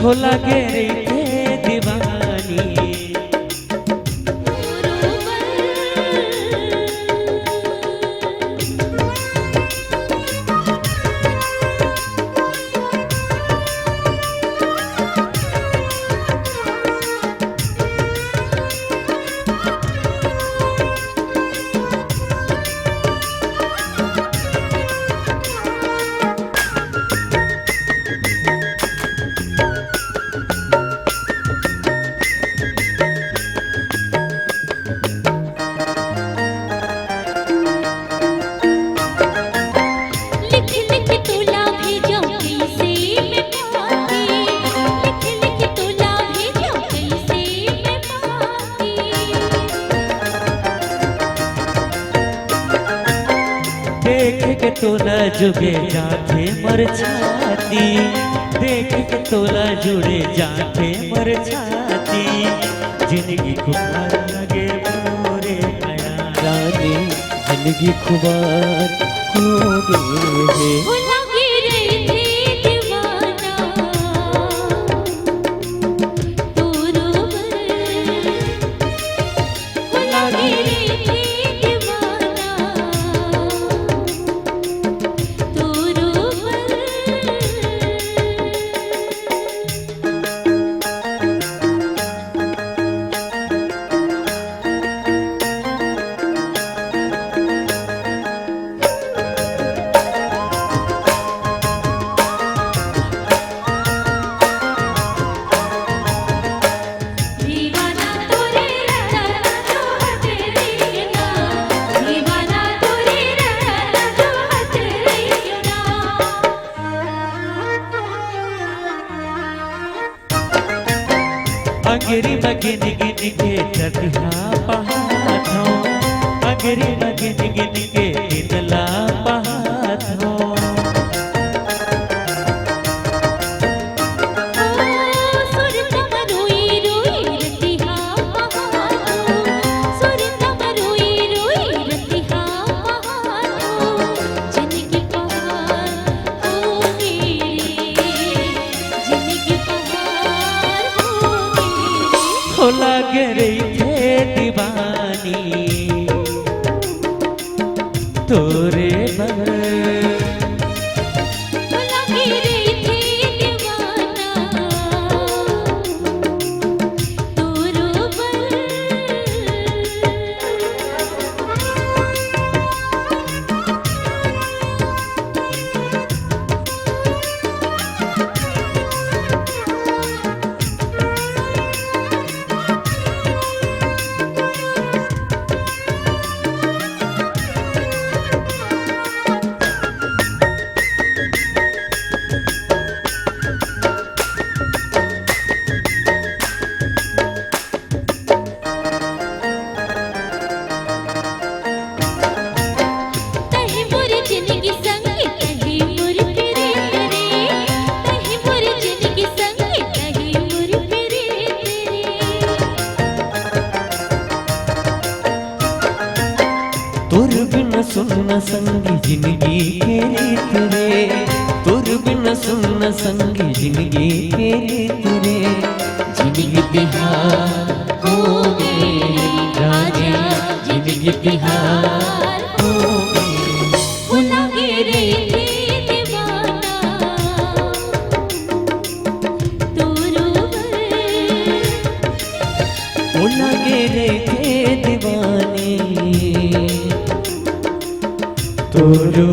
हो लगे रे दीवानी। देख के तोला जुगे जाके मर छाती, देख के तोला जुड़े जाके मर छाती। जिंदगी खुबार लगे मोरे नया रानी, जिंदगी खुबार हो गए अंगेरी बगिन गिन के चढ़ा पहाड़ों, अंगेरी बगिन गिन के दिनला पहाड़ों। हो लगे रे दीवानी तोरे बगल। तुर बिन सुन संगी जिंदगी के रीत रे, तुर बिन सुन संगी जिंदगी के रीत रे। जिंदगी बिहार हो गई राजा, जिंदगी बिहार हो गई। हो लगे रे दीवाना तोरो हो लगे रे दीवानी तोरो